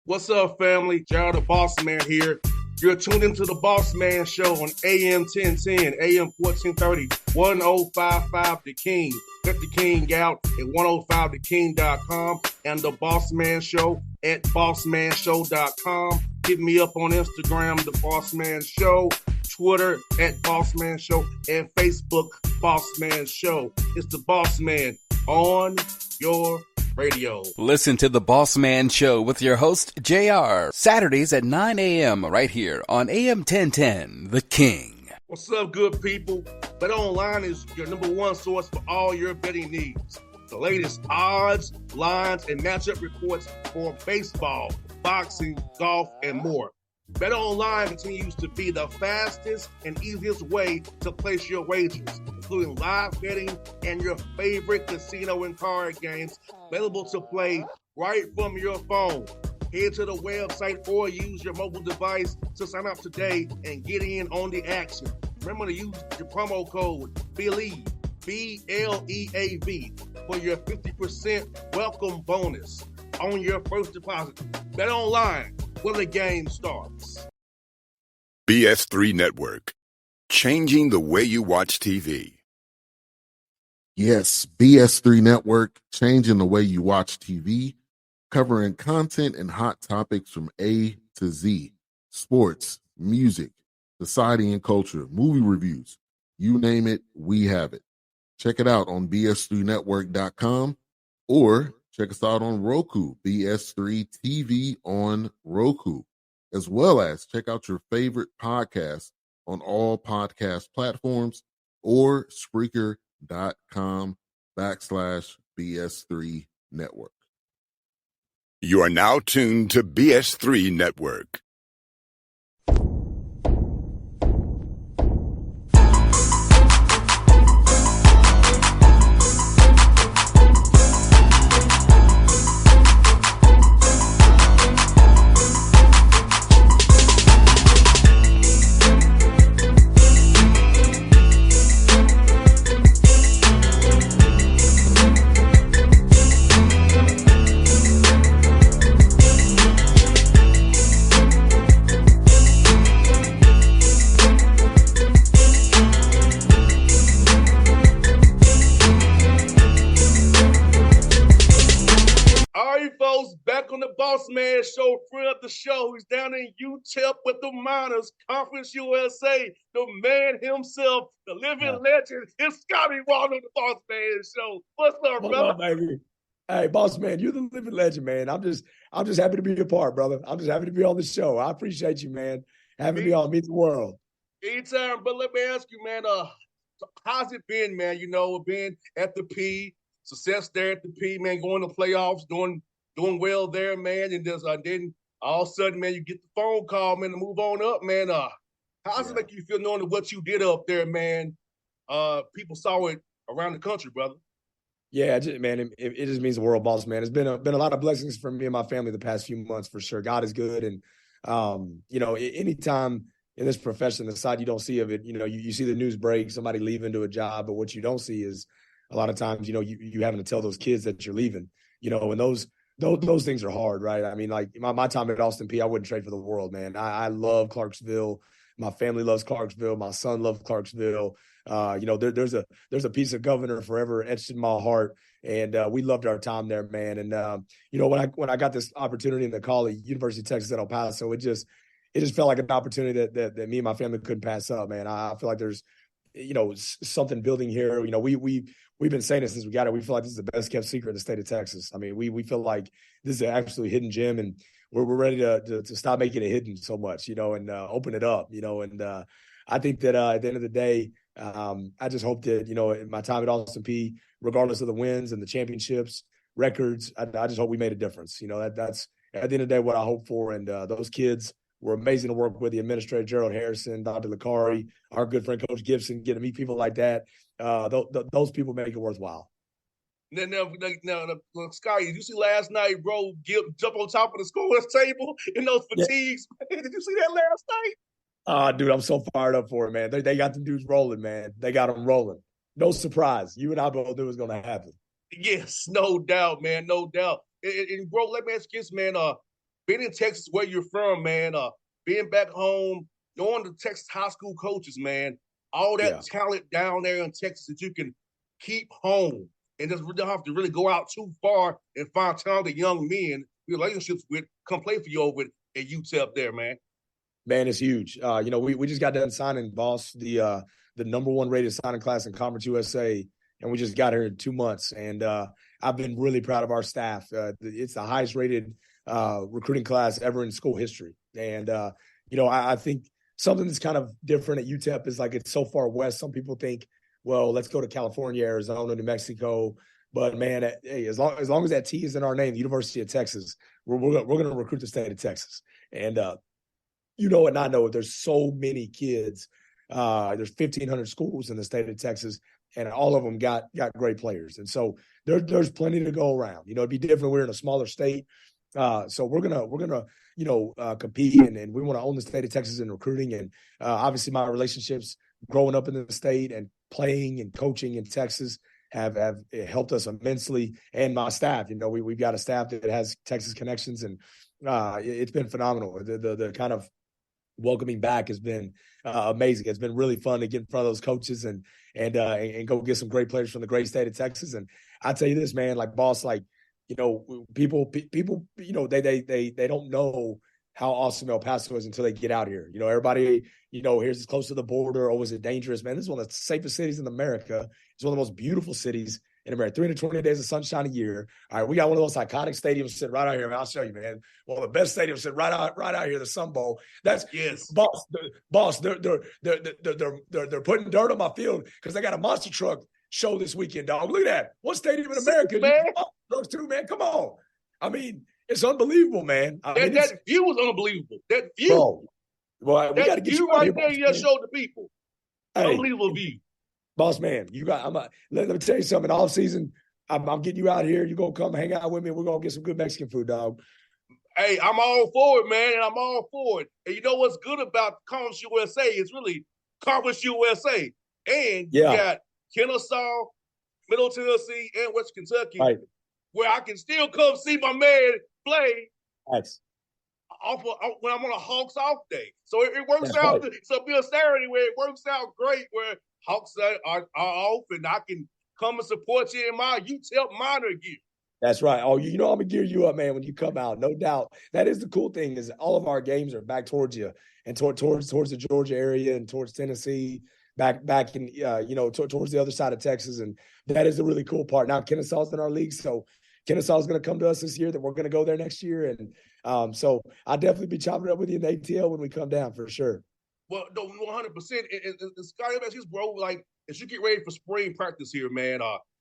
What's up, family? Gerald the Bossman here. You're tuned into the Bossman Show on AM 1010, AM 1430, 1055 The King. Let the King out at 105theking.com and the Bossman Show at bossmanshow.com. Hit me up on Instagram, The Bossman Show, Twitter at Bossman Show, and Facebook, Bossman Show. It's the Bossman on your radio. Listen to the Bossman Show with your host, JR, Saturdays at 9 a.m. right here on AM 1010, The King. What's up, good people? BetOnline is your number one source for all your betting needs. The latest odds, lines, and matchup reports for baseball, boxing, golf, and more. BetOnline continues to be the fastest and easiest way to place your wagers, including live betting and your favorite casino and card games available to play right from your phone. Head to the website or use your mobile device to sign up today and get in on the action. Remember to use your promo code BELIEVE, B-L-E-A-V, for your 50% welcome bonus on your first deposit. BetOnline, where the game starts. BS3 Network, changing the way you watch TV. Yes, BS3 Network, changing the way you watch TV, covering content and hot topics from A to Z, sports, music, society and culture, movie reviews, you name it, we have it. Check it out on bs3network.com or check us out on Roku, BS3 TV on Roku, as well as check out your favorite podcast on all podcast platforms or Spreaker.com/BS3 Network. You are now tuned to BS3 Network. Bossman Show, friend of the show. He's down in UTEP with the Miners, Conference USA. The man himself, the living legend, is Scotty Walden, the Bossman Show. What's up, brother? Up, baby? Hey, Bossman, you're the living legend, man. I'm just happy to be a part, brother. I'm just happy to be on the show. I appreciate you, man. Having me on Meet the World. Anytime, but let me ask you, man, how's it been, man? You know, being at the P, success there at the P, man, going to playoffs, doing well there, man, and just then all of a sudden, man, you get the phone call, man, to move on up, man. How's it make you feel knowing what you did up there, man? People saw it around the country, brother. Yeah, man, it just means the world, boss, man. It's been a lot of blessings for me and my family the past few months, for sure. God is good, and you know, anytime in this profession, the side you don't see of it, you know, you see the news break, somebody leaving to a job, but what you don't see is a lot of times, you know, you having to tell those kids that you're leaving, you know, and those things are hard, right? I mean, like my time at Austin P, I wouldn't trade for the world, man. I love Clarksville. My family loves Clarksville. My son loves Clarksville. You know, there's a piece of governor forever etched in my heart, and we loved our time there, man. And you know, when I got this opportunity in the college, University of Texas at El Paso, it just felt like an opportunity that me and my family couldn't pass up, man. I feel like there's, you know, something building here. You know, we've been saying it since we got it. We feel like this is the best kept secret in the state of Texas. I mean, we feel like this is an absolutely hidden gem, and we're ready to stop making it hidden so much, you know, and open it up, you know. And I think that at the end of the day, I just hope that, you know, in my time at Austin P, regardless of the wins and the championships, records, I just hope we made a difference. You know, that's at the end of the day what I hope for. And those kids were amazing to work with. The administrator, Gerald Harrison, Dr. Licari, our good friend, Coach Gibson, getting to meet people like that. Those people make it worthwhile. Now, Scotty, did you see last night, bro, jump on top of the scorer's table in those fatigues? Yeah. Did you see that last night? Dude, I'm so fired up for it, man. They got the dudes rolling, man. They got them rolling. No surprise. You and I both knew it was going to happen. Yes, no doubt, man, no doubt. And bro, let me ask you this, man. being in Texas where you're from, man, being back home, knowing the Texas high school coaches, man, all that talent down there in Texas that you can keep home and just don't have to really go out too far and find talented young men, relationships with, come play for you over at UTEP there, man. Man, it's huge. We just got done signing, boss, the number one rated signing class in Conference USA, and we just got here in 2 months. And I've been really proud of our staff. It's the highest rated recruiting class ever in school history. And, I think something that's kind of different at UTEP is like it's so far west. Some people think, well, let's go to California, Arizona, New Mexico. But, man, hey, as long as that T is in our name, the University of Texas, we're going to recruit the state of Texas. And, and I know there's so many kids. There's 1,500 schools in the state of Texas, and all of them got great players. And so there's plenty to go around. It'd be different. We're in a smaller state. So we're gonna compete, and we want to own the state of Texas in recruiting. And obviously my relationships growing up in the state and playing and coaching in Texas have helped us immensely. And my staff, we've got a staff that has Texas connections, and it's been phenomenal. The kind of welcoming back has been amazing. It's been really fun to get in front of those coaches and go get some great players from the great state of Texas. And I tell you this, man, like boss, like, people, they don't know how awesome El Paso is until they get out here. Everybody, here's as close to the border. Oh, is it dangerous? Man, this is one of the safest cities in America. It's one of the most beautiful cities in America. 320 days of sunshine a year. All right, we got one of those iconic stadiums sitting right out here. Man, I'll show you, man. One of the best stadiums sitting right out here, the Sun Bowl. That's boss. They're putting dirt on my field because they got a monster truck show this weekend, dog. Look at that. What stadium in America? Man. Trucks too, man. Come on. I mean, it's unbelievable, man. That view was unbelievable. That view. Bro, well, we got to get you right there. You just showed the people. Hey, unbelievable view. Boss man, let me tell you something. All season, I'm getting you out here. You're going to come hang out with me. We're going to get some good Mexican food, dog. Hey, I'm all for it, man, and I'm all for it. And you know what's good about Conference USA is really Conference USA. And you got Kennesaw, Middle Tennessee, and West Kentucky, right, where I can still come see my man play nice. When I'm on a Hawks off day. So it works out. Right. So it'll be a Saturday where it works out great, where Hawks are off, and I can come and support you in my UTEP minor gear. That's right. Oh, I'm going to gear you up, man, when you come out. No doubt. That is the cool thing is all of our games are back towards you and towards the Georgia area and towards Tennessee, back in, towards the other side of Texas. And that is the really cool part. Now, Kennesaw's in our league, so Kennesaw is going to come to us this year, that we're going to go there next year. And so I'll definitely be chopping it up with you in the ATL when we come down for sure. Well, no, 100%. And Scotty, bro, like, as you get ready for spring practice here, man,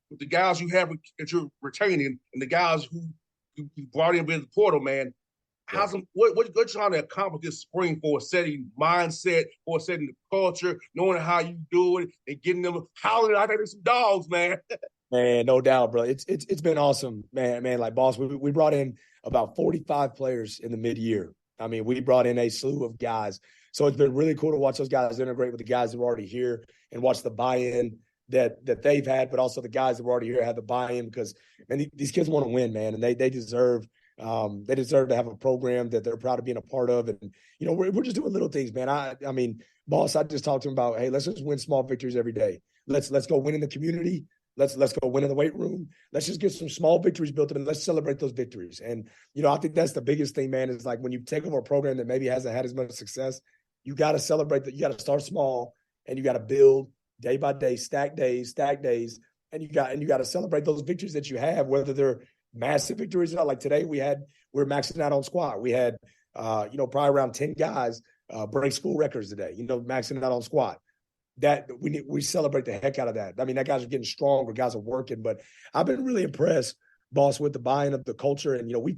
with the guys you have that you're retaining and the guys who you brought in with the portal, man, what you're trying to accomplish this spring for setting mindset, for setting the culture, knowing how you do it, and getting them howling out there some dogs, man. Man, no doubt, bro. It's been awesome, man. Like, boss, we brought in about 45 players in the mid-year. I mean, we brought in a slew of guys. So it's been really cool to watch those guys integrate with the guys that were already here and watch the buy-in that they've had, but also the guys that were already here had the buy-in because, man, these kids want to win, man, and they deserve to have a program that they're proud of being a part of. And, we're just doing little things, man. I mean, boss, I just talked to him about, hey, let's just win small victories every day. Let's go win in the community. Let's go win in the weight room. Let's just get some small victories built up and let's celebrate those victories. And, I think that's the biggest thing, man, is like when you take over a program that maybe hasn't had as much success, you got to celebrate that. You got to start small and you got to build day by day, stack days. And you got to celebrate those victories that you have, whether they're massive victories or not. Like today we're maxing out on squat. We had, probably around 10 guys break school records today, maxing out on squat. That we celebrate the heck out of that. I mean, that guys are getting stronger, guys are working, but I've been really impressed, boss, with the buy-in of the culture. And, we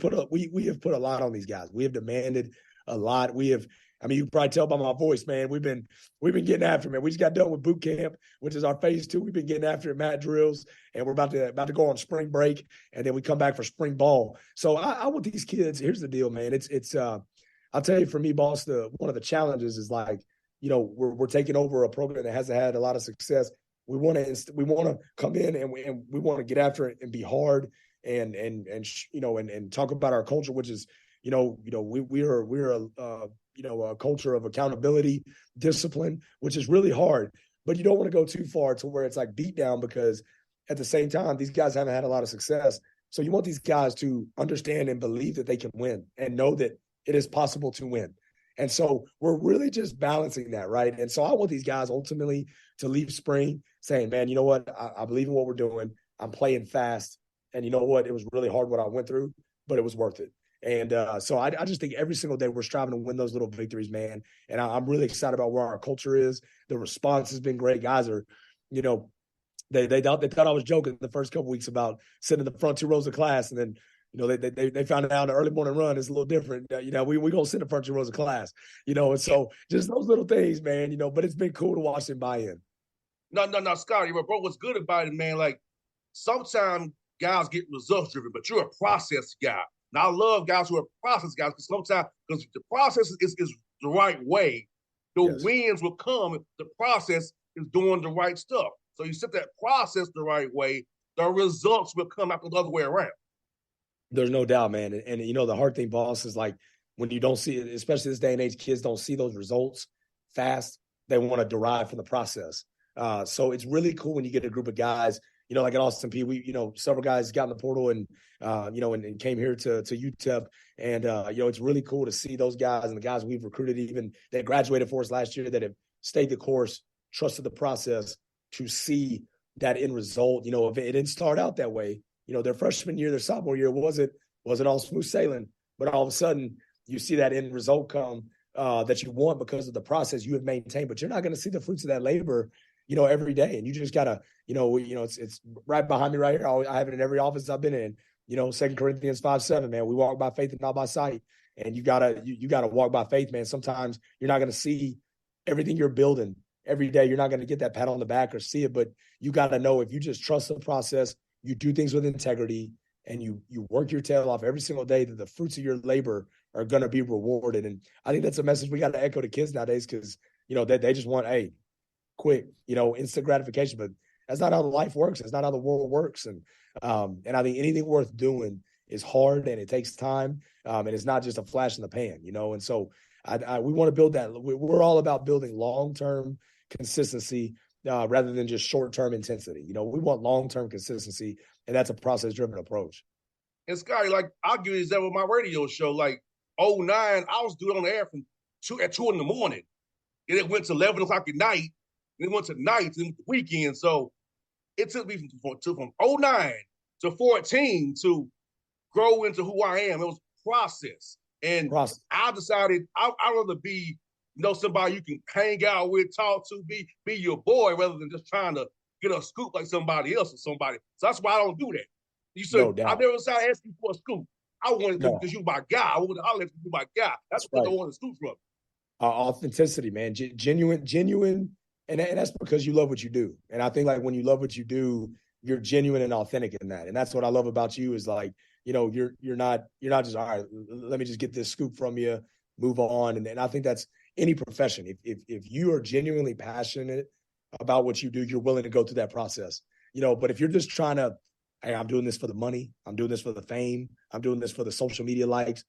have put a lot on these guys. We have demanded a lot. You can probably tell by my voice, man, we've been getting after it, man. We just got done with boot camp, which is our phase 2. We've been getting after it, mat drills, and we're about to go on spring break, and then we come back for spring ball. So I want these kids. Here's the deal, man. It's I'll tell you, for me, boss, one of the challenges is like, we're taking over a program that hasn't had a lot of success. We want to come in and we want to get after it and be hard and talk about our culture, which is, we're a culture of accountability, discipline, which is really hard. But you don't want to go too far to where it's like beat down, because at the same time, these guys haven't had a lot of success. So you want these guys to understand and believe that they can win and know that it is possible to win. And so we're really just balancing that, right? And so I want these guys ultimately to leave spring saying, man, you know what? I believe in what we're doing. I'm playing fast. And you know what? It was really hard what I went through, but it was worth it. And so I just think every single day we're striving to win those little victories, man. And I'm really excited about where our culture is. The response has been great. Guys are, they thought I was joking the first couple weeks about sitting in the front two rows of class, and then they found out the early morning run is a little different. We gonna sit in the front two rows of class, and so just those little things, man. But it's been cool to watch them buy in. No, Scotty, bro. What's good about it, man? Like sometimes guys get results driven, but you're a process guy. Now I love guys who are process guys, because sometimes because the process is the right way, the wins will come if the process is doing the right stuff. So you set that process the right way, the results will come after the other way around. There's no doubt, man. And the hard thing, boss, is like when you don't see it, especially this day and age, kids don't see those results fast. They want to derive from the process. So it's really cool when you get a group of guys, like at Austin P, we, several guys got in the portal and came here to UTEP. And, it's really cool to see those guys and the guys we've recruited, even that graduated for us last year, that have stayed the course, trusted the process, to see that end result. If it didn't start out that way, their freshman year, their sophomore year wasn't all smooth sailing, but all of a sudden you see that end result come that you want because of the process you have maintained. But you're not going to see the fruits of that labor, every day. And you just gotta, it's right behind me right here. I have it in every office I've been in. 2 Corinthians 5:7, man. We walk by faith and not by sight. And you gotta walk by faith, man. Sometimes you're not going to see everything you're building every day. You're not going to get that pat on the back or see it, but you got to know, if you just trust the process, you do things with integrity, and you work your tail off every single day, that the fruits of your labor are going to be rewarded. And I think that's a message we got to echo to kids nowadays, because, they just want, quick, instant gratification, but that's not how life works. That's not how the world works. And I think anything worth doing is hard, and it takes time. And it's not just a flash in the pan, and so we want to build that. We're all about building long-term consistency rather than just short-term intensity. We want long-term consistency, and that's a process-driven approach. And Scotty, like I'll give you an example of my radio show. Like 2009, I was doing it on the air from 2 in the morning. And it went to 11 o'clock at night. And it went to nights and the weekend. So it took me from 2009 to 14 to grow into who I am. It was a process. And I decided I'd rather be, somebody you can hang out with, talk to, be your boy, rather than just trying to get a scoop like somebody else or somebody. So that's why I don't do that. You said, I never decided to ask you for a scoop. I wanted to, because you my guy. I wanted to holler at you, my guy. That's what I wanted to scoop from. Authenticity, man. Genuine. And that's because you love what you do. And I think, like, when you love what you do, you're genuine and authentic in that. And that's what I love about you, is like, you're not just, all right, let me just get this scoop from you, move on. And I think that's any profession. If you are genuinely passionate about what you do, you're willing to go through that process. But if you're just trying to, hey, I'm doing this for the money, I'm doing this for the fame, I'm doing this for the social media likes,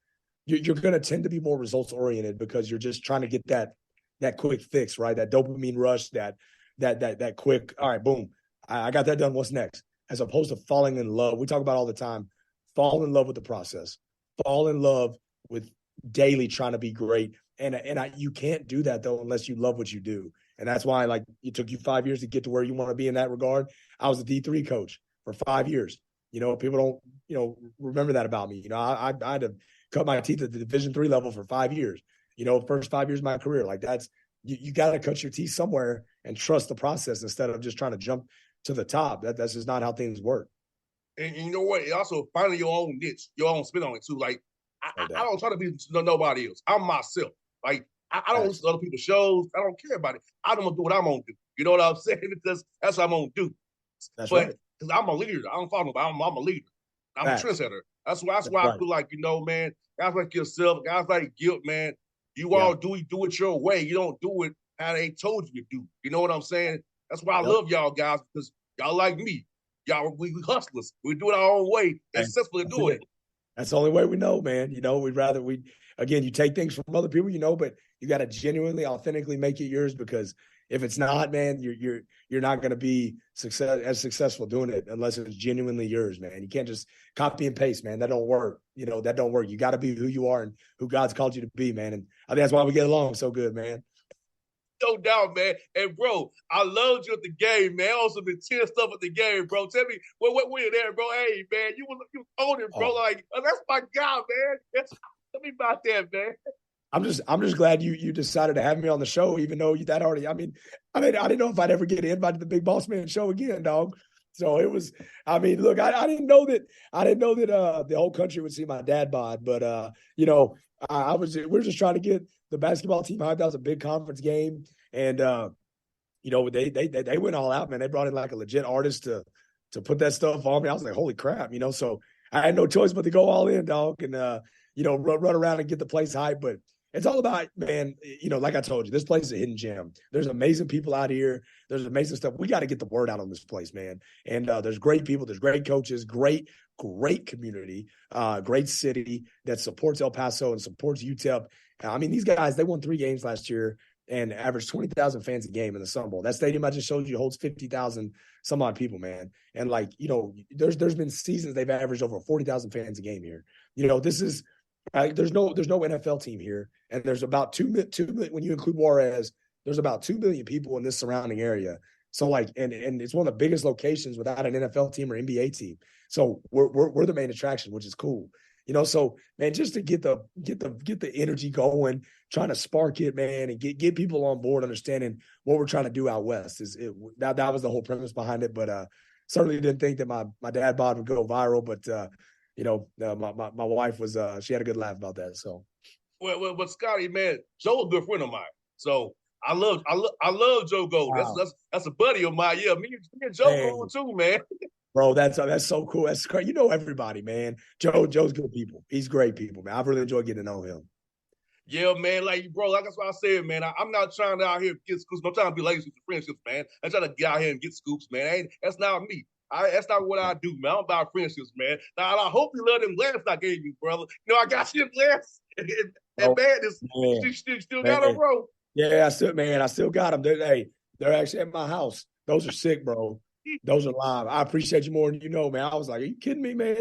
you're going to tend to be more results oriented, because you're just trying to get that quick fix, right? That dopamine rush, that quick, all right, boom, I got that done. What's next? As opposed to falling in love. We talk about all the time, fall in love with the process, fall in love with daily trying to be great. And you can't do that, though, unless you love what you do. And that's why, like, it took you 5 years to get to where you want to be in that regard. I was a D3 coach for 5 years. People don't, remember that about me. I had to cut my teeth at the Division III level for 5 years. First 5 years of my career. Like, that's, you got to cut your teeth somewhere and trust the process instead of just trying to jump to the top. That's just not how things work. And you know what? It also finding your own niche, your own spin on it too. Like, I don't try to be nobody else. I'm myself. Like, I don't listen to other people's shows. I don't care about it. I'm going to do what I'm going to do. You know what I'm saying? Because that's what I'm going to do. That's right. Because I'm a leader. I don't follow nobody. I'm a leader. I'm a trendsetter. That's why I feel like, man, guys like yourself, guys like Guilt, man, you all do it your way. You don't do it how they told you to do. You know what I'm saying? That's why I love y'all guys, because y'all like me. Y'all, we hustlers. We do it our own way and successfully doing it. That's the only way we know, man. Again, you take things from other people, but you got to genuinely, authentically make it yours, because if it's not, man, you're not going to be successful doing it unless it's genuinely yours, man. You can't just copy and paste, man. That don't work. That don't work. You got to be who you are and who God's called you to be, man. And I think that's why we get along so good, man. No doubt, man. And bro, I loved you at the game, man. Also been 10 stuff at the game, bro. Tell me what were you there, bro? Hey, man, you on it, bro. Like, that's my guy, man. Tell me about that, man. I'm just glad you decided to have me on the show, even though that already. I didn't know if I'd ever get invited to the Big Bossman show again, dog. So it was. Look, I didn't know that the whole country would see my dad bod, but we're just trying to get the basketball team hyped. That was a big conference game, and they went all out, man. They brought in like a legit artist to put that stuff on me. I was like, holy crap, So I had no choice but to go all in, dog, and run around and get the place hyped, but. It's all about, man, like I told you, this place is a hidden gem. There's amazing people out here. There's amazing stuff. We got to get the word out on this place, man. And there's great people. There's great coaches, great community, great city that supports El Paso and supports UTEP. These guys, they won 3 games last year and averaged 20,000 fans a game in the Sun Bowl. That stadium I just showed you holds 50,000 some odd people, man. And there's been seasons they've averaged over 40,000 fans a game here. This is – there's no NFL team here, and there's about 2 million when you include Juarez. There's about 2 million people in this surrounding area. So and it's one of the biggest locations without an NFL team or NBA team. So we're the main attraction, which is cool. So man, just to get the energy going, trying to spark it, man, and get people on board, understanding what we're trying to do out west that was the whole premise behind it. But certainly didn't think that my dad bod would go viral, but. My wife was she had a good laugh about that. So, well, Scotty, man, Joe's a good friend of mine. So I love Joe Gold. Wow. That's a buddy of mine. Yeah, me and Joe Gold too, man. Bro, that's so cool. That's great. Everybody, man. Joe's good people. He's great people, man. I've really enjoyed getting to know him. Yeah, man, bro, that's what I said, man. I'm not trying to out here get scoops. I'm trying to be lazy with friendships, man. I'm trying to get out here and get scoops, man. That's not me. That's not what I do, man. I'm about friendships, man. Now, I hope you love them glasses I gave you, brother. I got you glasses. And man, still got them, bro. Yeah, I still got them. They're actually at my house. Those are sick, bro. Those are live. I appreciate you more than you know, man. I was like, are you kidding me, man?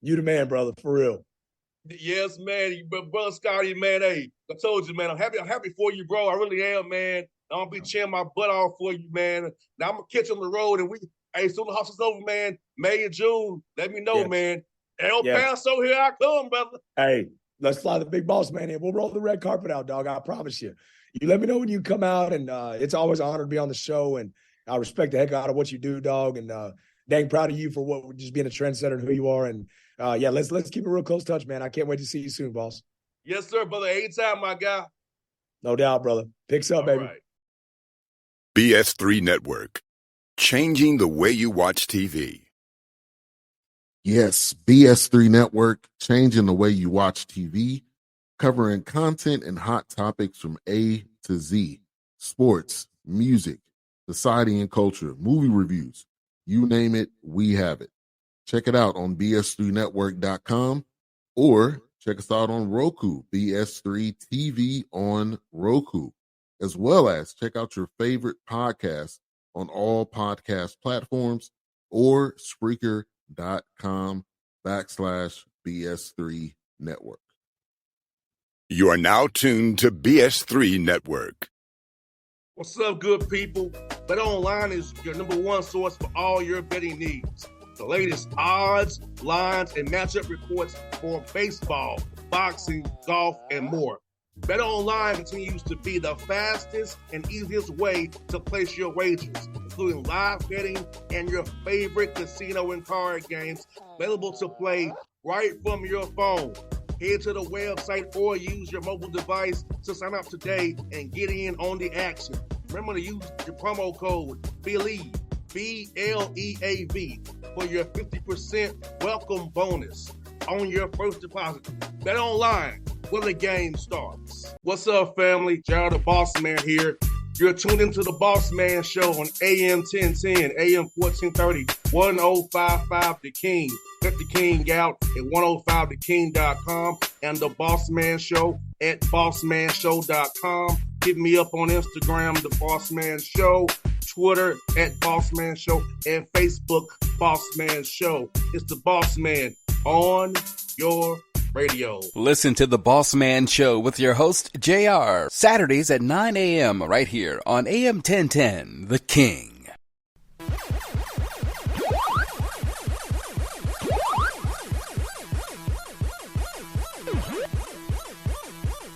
You the man, brother, for real. Yes, man. But brother Scotty, man, hey, I told you, man, I'm happy for you, bro. I really am, man. I'm going to be cheering my butt off for you, man. Now I'm going to catch you on the road, and hey, soon the house is over, man. May and June. Let me know, man. El Paso, here I come, brother. Hey, let's fly the Big Bossman in. We'll roll the red carpet out, dog. I promise you. You let me know when you come out, and it's always an honor to be on the show, and I respect the heck out of what you do, dog, and dang proud of you for just being a trendsetter and who you are. And, let's keep a real close touch, man. I can't wait to see you soon, boss. Yes, sir, brother. Anytime, my guy. No doubt, brother. Picks up, baby. Right. BS3 Network. Changing the way you watch TV. Yes, BS3 Network, changing the way you watch TV, covering content and hot topics from A to Z, sports, music, society and culture, movie reviews, you name it, we have it. Check it out on bs3network.com or check us out on Roku, BS3 TV on Roku, as well as check out your favorite podcast on all podcast platforms or Spreaker.com/BS3 Network. You are now tuned to BS3 Network. What's up, good people? Bet Online is your number one source for all your betting needs. The latest odds, lines, and matchup reports for baseball, boxing, golf, and more. Bet Online continues to be the fastest and easiest way to place your wagers, including live betting and your favorite casino and card games available to play right from your phone. Head to the website or use your mobile device to sign up today and get in on the action. Remember to use your promo code BELIEVE, BLEAV, for your 50% welcome bonus on your first deposit. Bet Online, where the game starts. What's up, family? Jared the Bossman here. You're tuned into the Bossman Show on AM 1010, AM 1430, 1055 The King. Let the King out at 105theking.com and the Bossman Show at bossmanshow.com. Hit me up on Instagram, The Bossman Show, Twitter at Bossman Show, and Facebook, Bossman Show. It's the Bossman on your radio. Listen to the Bossman Show with your host, JR, Saturdays at 9 a.m. right here on AM 1010, The King.